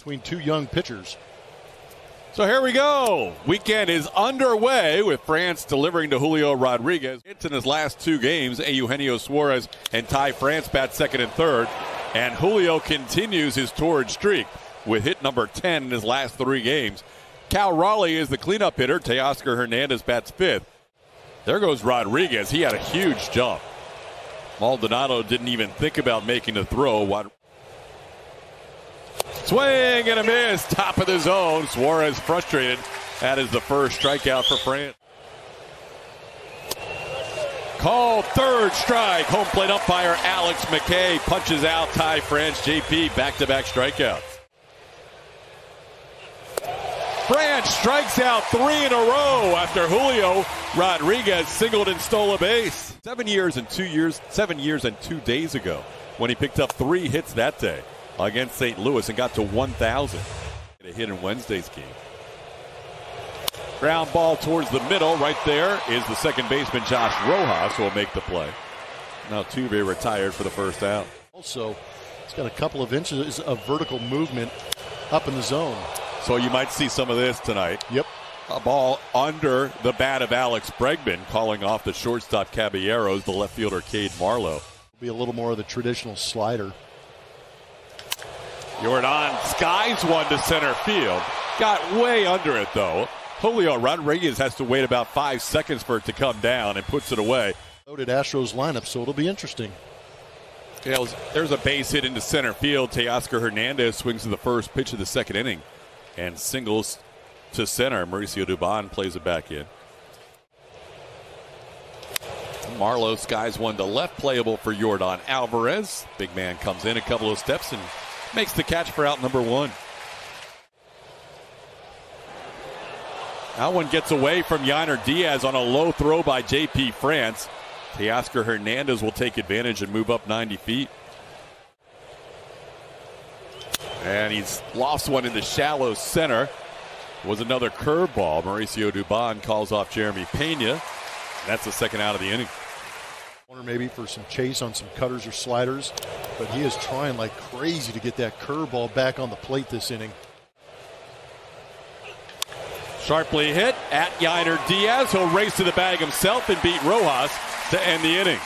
between two young pitchers. So here we go. Weekend is underway with France delivering to Julio Rodriguez. Hits in his last two games. Eugenio Suarez and Ty France bat second and third. And Julio continues his torrid streak with hit number 10 in his last three games. Cal Raleigh is the cleanup hitter. Teoscar Hernandez bats fifth. There goes Rodriguez. He had a huge jump. Maldonado didn't even think about making the throw. Swing and a miss. Top of the zone. Suarez frustrated. That is the first strikeout for France. Called third strike. Home plate umpire Alex McKay punches out Ty France. JP back-to-back strikeouts. France strikes out 3 in a row after Julio Rodriguez singled and stole a base. 7 years and 2 days ago when he picked up 3 hits that day against St. Louis and got to 1,000. A hit in Wednesday's game. Ground ball towards the middle. Right there is the second baseman Josh Rojas who will make the play. Now Tuve retired for the first out. Also, it's got a couple of inches of vertical movement up in the zone. So you might see some of this tonight. Yep. A ball under the bat of Alex Bregman, calling off the shortstop Caballeros, the left fielder Cade Marlowe. Be a little more of the traditional slider. Jordan skies one to center field. Got way under it, though. Julio Rodriguez has to wait about 5 seconds for it to come down and puts it away. Loaded Astros lineup, so it'll be interesting. There's a base hit into center field. Teoscar Hernandez swings to the first pitch of the second inning and singles to center. Mauricio Dubon plays it back in. Marlowe skies one to left, playable for Jordan Alvarez. Big man comes in a couple of steps and makes the catch for out number 1. That one gets away from Yainer Diaz on a low throw by JP France. Teoscar Hernandez will take advantage and move up 90 feet. And he's lost one in the shallow center. Was another curveball. Mauricio Dubon calls off Jeremy Pena. That's the second out of the inning. Or maybe for some chase on some cutters or sliders, but he is trying like crazy to get that curveball back on the plate this inning. Sharply hit at Yainer Diaz. He'll race to the bag himself and beat Rojas to end the inning.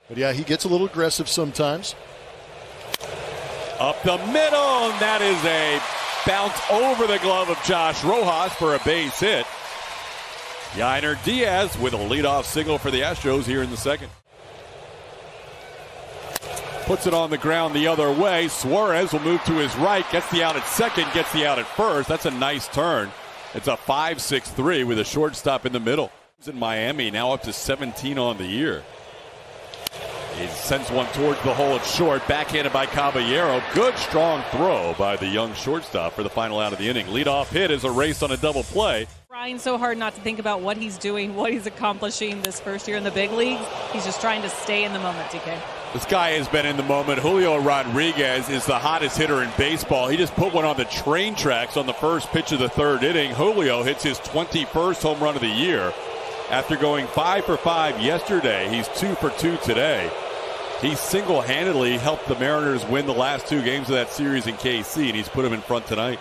But yeah, he gets a little aggressive sometimes. Up the middle, and that is a bounce over the glove of Josh Rojas for a base hit. Yainer Diaz with a leadoff single for the Astros here in the second. Puts it on the ground the other way. Suarez will move to his right, gets the out at second, gets the out at first. That's a nice turn. It's a 5-6-3 with a shortstop in the middle. He's in Miami, now up to 17 on the year. He sends one towards the hole at short, backhanded by Caballero. Good strong throw by the young shortstop for the final out of the inning. Leadoff hit is a race on a double play. Trying so hard not to think about what he's doing, what he's accomplishing this first year in the big leagues. He's just trying to stay in the moment, DK. This guy has been in the moment. Julio Rodriguez is the hottest hitter in baseball. He just put one on the train tracks on the first pitch of the third inning. Julio hits his 21st home run of the year. After going 5 for 5 yesterday, he's 2 for 2 today. He single-handedly helped the Mariners win the last 2 games of that series in KC, and he's put him in front tonight.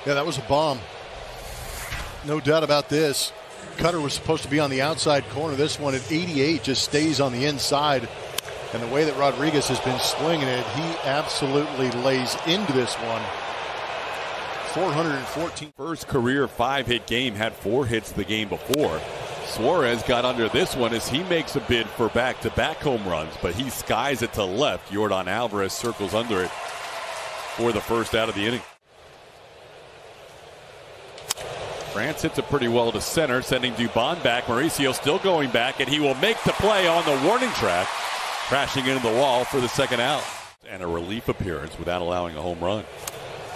Yeah, that was a bomb. No doubt about this. Cutter was supposed to be on the outside corner. This one at 88 just stays on the inside. And the way that Rodriguez has been swinging it, he absolutely lays into this one. 414. First career 5-hit game, had 4 hits the game before. Suarez got under this one as he makes a bid for back-to-back home runs, but he skies it to left. Jordan Alvarez circles under it for the first out of the inning. France hits it pretty well to center, sending Dubon back. Mauricio still going back, and he will make the play on the warning track, crashing into the wall for the second out. And a relief appearance without allowing a home run.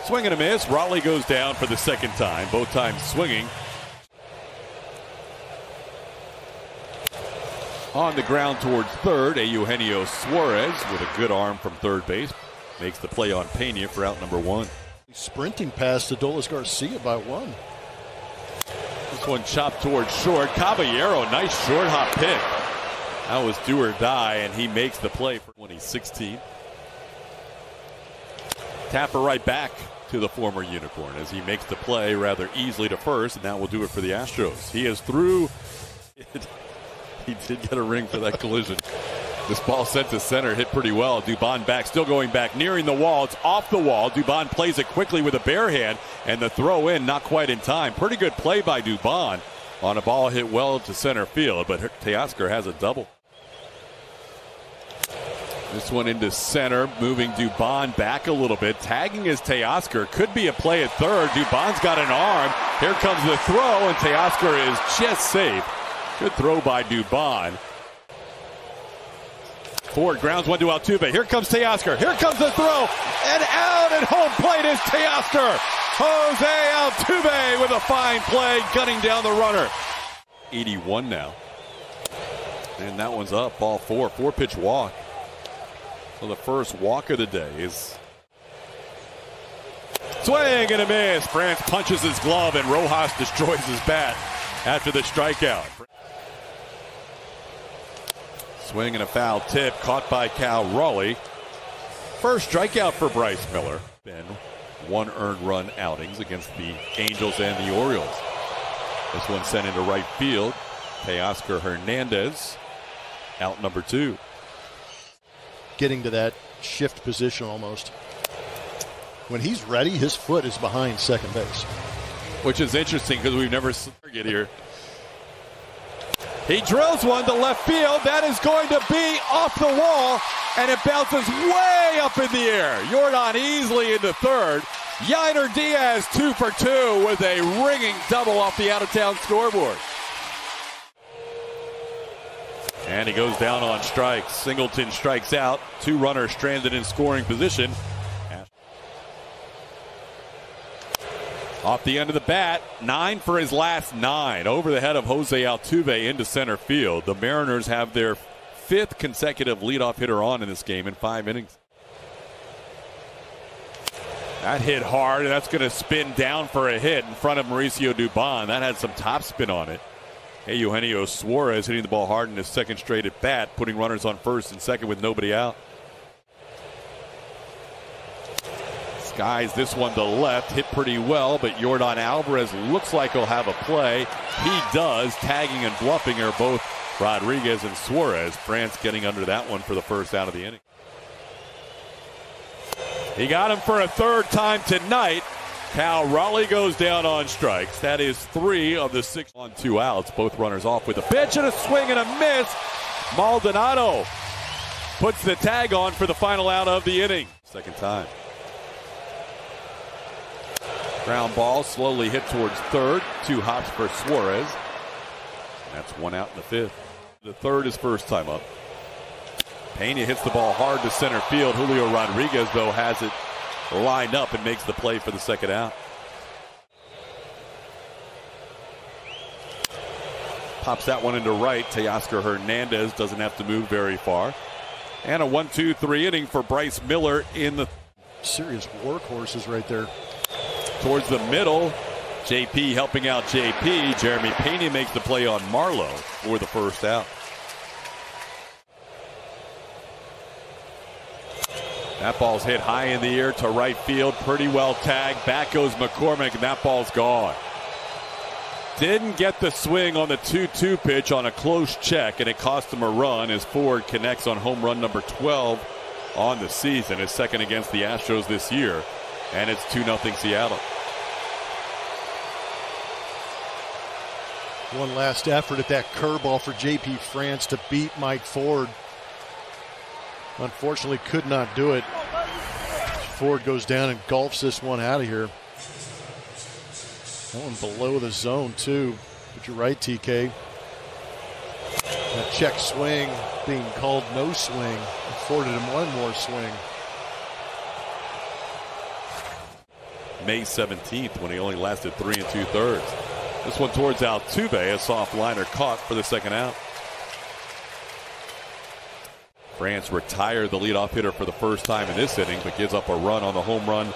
Swing and a miss. Raleigh goes down for the second time, both times swinging. On the ground towards third, Eugenio Suarez with a good arm from third base makes the play on Pena for out number 1. Sprinting past Adolis Garcia by 1. This one chopped towards short. Caballero, nice short hop pick. That was do or die, and he makes the play for when he's 16. Tap her right back to the former Unicorn as he makes the play rather easily to first, and that will do it for the Astros. He is through. He did get a ring for that collision. This ball sent to center, hit pretty well. Dubon back, still going back, nearing the wall. It's off the wall. Dubon plays it quickly with a bare hand, and the throw in not quite in time. Pretty good play by Dubon on a ball hit well to center field, but Teoscar has a double. This one into center, moving Dubon back a little bit. Tagging is Teoscar. Could be a play at third. Dubon's got an arm. Here comes the throw, and Teoscar is just safe. Good throw by Dubon. Ford grounds one to Altuve. Here comes Teoscar. Here comes the throw. And out at home plate is Teoscar. Jose Altuve with a fine play, gunning down the runner. 81 now. And that one's up. Ball four. 4-pitch walk. So the first walk of the day is swing and a miss. France punches his glove and Rojas destroys his bat after the strikeout. Swing and a foul tip caught by Cal Raleigh. First strikeout for Bryce Miller. Been 1 earned run outings against the Angels and the Orioles. This one sent into right field. Teoscar Hernandez out number 2. Getting to that shift position almost. When he's ready, his foot is behind second base. Which is interesting because we've never seen him get here. He drills one to left field. That is going to be off the wall, and it bounces way up in the air. Jordan easily into third. Yainer Diaz 2 for 2 with a ringing double off the out-of-town scoreboard. And he goes down on strikes. Singleton strikes out. 2 runners stranded in scoring position. Off the end of the bat, 9 for his last 9. Over the head of Jose Altuve into center field. The Mariners have their 5th consecutive leadoff hitter on in this game in 5 innings. That hit hard, and that's going to spin down for a hit in front of Mauricio Dubon. That had some top spin on it. Hey, Eugenio Suarez hitting the ball hard in his second straight at bat, putting runners on first and second with nobody out. Skies this one to left, hit pretty well, but Jordan Alvarez looks like he'll have a play. He does. Tagging and bluffing are both Rodriguez and Suarez. France getting under that one for the first out of the inning. He got him for a 3rd time tonight. Cal Raleigh goes down on strikes. That is 3 of the 6 on 2 outs. Both runners off with a pitch and a swing and a miss. Maldonado puts the tag on for the final out of the inning. 2nd time. Ground ball slowly hit towards third. 2 hops for Suarez. That's 1 out in the 5th. The 3rd is first time up. Pena hits the ball hard to center field. Julio Rodriguez, though, has it lined up and makes the play for the 2nd out. Pops that one into right. Teoscar Hernandez doesn't have to move very far. And a 1-2-3 inning for Bryce Miller in the serious workhorses right there. Towards the middle, JP helping out JP. Jeremy Pena makes the play on Marlowe for the first out. That ball's hit high in the air to right field. Pretty well tagged. Back goes McCormick, and that ball's gone. Didn't get the swing on the 2-2 pitch on a close check, and it cost him a run as Ford connects on home run number 12 on the season. His 2nd against the Astros this year. And it's 2-0 Seattle. One last effort at that curveball for JP France to beat Mike Ford. Unfortunately, could not do it. Ford goes down and golfs this one out of here. That one below the zone, too. But you're right, TK. That check swing being called no swing afforded him one more swing. May 17th when he only lasted 3 2/3. This one towards Altuve, a soft liner caught for the 2nd out. France retired the leadoff hitter for the first time in this inning, but gives up a run on the home run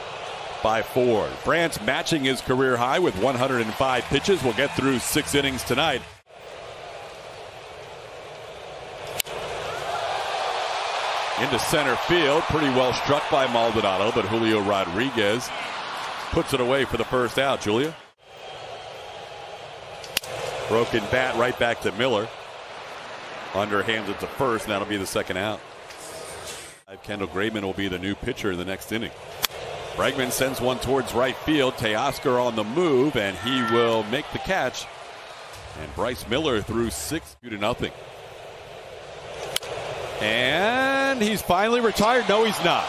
by Ford. France matching his career high with 105 pitches. We'll get through 6 innings tonight. into center field. Pretty well struck by Maldonado, but Julio Rodriguez puts it away for the first out. Julia. Broken bat right back to Miller. Underhands it to first, and that'll be the second out. Kendall Graveman will be the new pitcher in the next inning. Bregman sends one towards right field. Teoscar on the move, and he will make the catch. And Bryce Miller threw 6-0. And he's finally retired. No, he's not.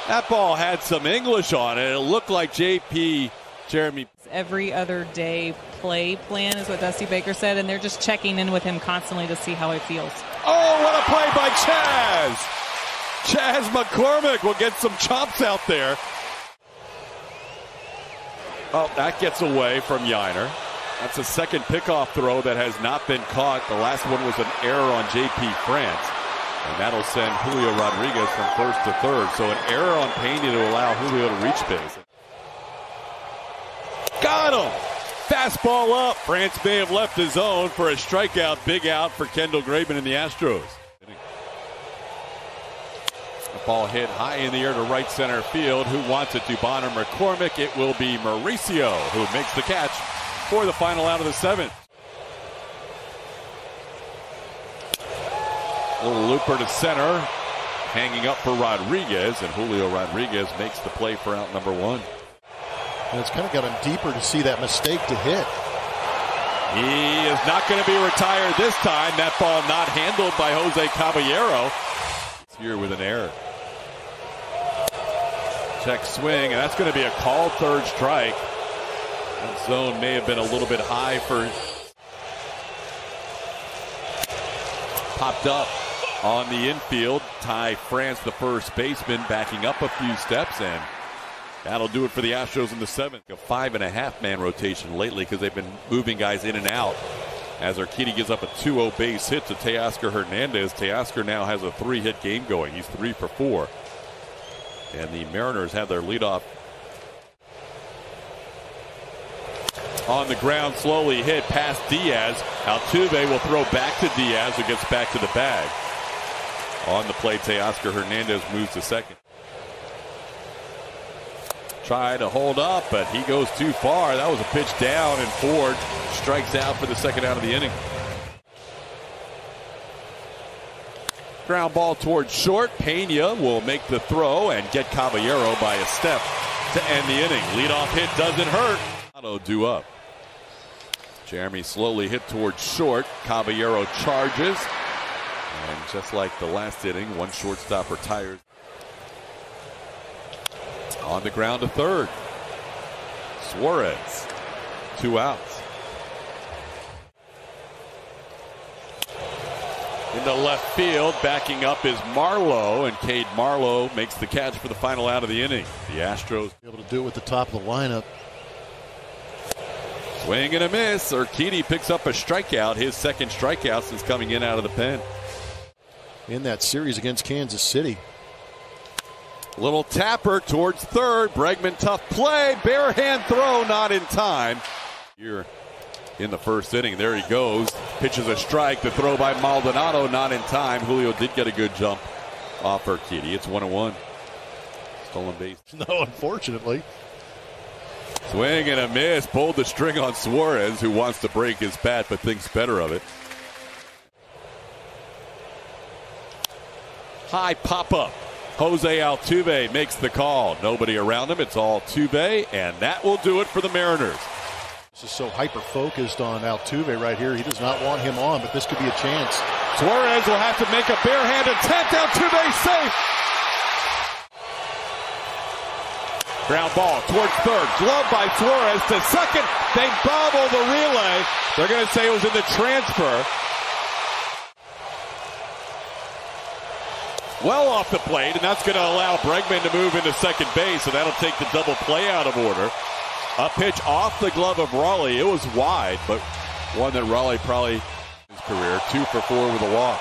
That ball had some English on it. It looked like Jeremy. Every other day play plan is what Dusty Baker said, and they're just checking in with him constantly to see how he feels. Oh, what a play by Chaz! Chaz McCormick will get some chops out there. Oh, that gets away from Yiner. That's a second pickoff throw that has not been caught. The last one was an error on J.P. France. And that'll send Julio Rodriguez from first to third. So an error on Pena to allow Julio to reach base. Got him! Fastball up. France may have left his zone for a strikeout. Big out for Kendall Graveman and the Astros. The ball hit high in the air to right center field. Who wants it? Dubon or McCormick? It will be Mauricio who makes the catch for the final out of the seventh. Little looper to center. Hanging up for Rodriguez, and Julio Rodriguez makes the play for out number one. And it's kind of got him deeper to see that mistake to hit. He is not going to be retired this time. That ball not handled by Jose Caballero. It's here with an error. Check swing, and that's going to be a called third strike. That zone may have been a little bit high for. Popped up on the infield. Ty France, the first baseman, backing up a few steps, and that'll do it for the Astros in the seventh. A 5.5-man rotation lately because they've been moving guys in and out. As Urquidy gives up a 2-0 base hit to Teoscar Hernandez. Teoscar now has a 3-hit game going. He's 3 for 4. And the Mariners have their leadoff on the ground, slowly hit past Diaz. Altuve will throw back to Diaz, who gets back to the bag. On the plate, Teoscar Hernandez moves to second. Try to hold up, but he goes too far. That was a pitch down, and Ford strikes out for the second out of the inning. Ground ball towards short. Pena will make the throw and get Caballero by a step to end the inning. Leadoff hit doesn't hurt. Auto due up. Jeremy slowly hit towards short. Caballero charges. And just like the last inning, one shortstop retires. On the ground to third. Suarez. 2 outs. Into left field, backing up is Marlowe, and Cade Marlowe makes the catch for the final out of the inning. The Astros able to do it with the top of the lineup. Swing and a miss. Urquidy picks up a strikeout, his second strikeout since coming in out of the pen. In that series against Kansas City. Little tapper towards third. Bregman, tough play. Bare hand throw, not in time. Here in the first inning, there he goes. Pitches a strike. The throw by Maldonado, not in time. Julio did get a good jump off Urquidy. It's 1-1. Stolen base. No, unfortunately. Swing and a miss. Pulled the string on Suarez, who wants to break his bat but thinks better of it. High pop-up. Jose Altuve makes the call. Nobody around him. It's all Altuve, and that will do it for the Mariners. This is so hyper-focused on Altuve right here. He does not want him on, but this could be a chance. Suarez will have to make a bare-hand attempt. Altuve safe. Ground ball towards third. Glove by Suarez to second. They bobble the relay. They're going to say it was in the transfer. Well off the plate, and that's going to allow Bregman to move into second base, so that'll take the double play out of order. A pitch off the glove of Raleigh. It was wide, but one that Raleigh probably his career. 2 for 4 with a walk.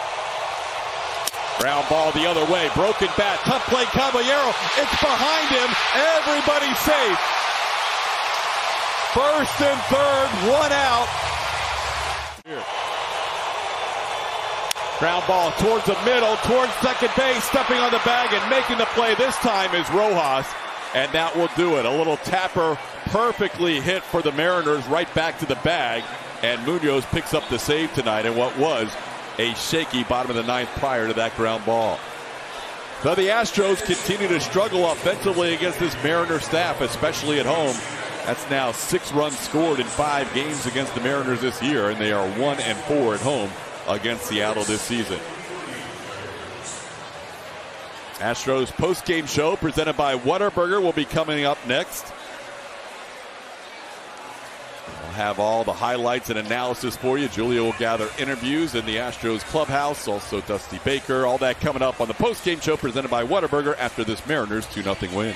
Ground ball the other way. Broken bat. Tough play. Caballero. It's behind him. Everybody safe. First and third. 1 out. Here. Ground ball towards the middle, towards second base, stepping on the bag and making the play this time is Rojas. And that will do it. A little tapper, perfectly hit for the Mariners, right back to the bag. And Munoz picks up the save tonight in what was a shaky bottom of the ninth prior to that ground ball. So the Astros continue to struggle offensively against this Mariner staff, especially at home. That's now 6 runs scored in 5 games against the Mariners this year, and they are 1-4 at home against Seattle this season. Astros post-game show presented by Whataburger will be coming up next. We'll have all the highlights and analysis for you. Julia will gather interviews in the Astros clubhouse, also Dusty Baker, all that coming up on the post-game show presented by Whataburger after this Mariners 2-0 win.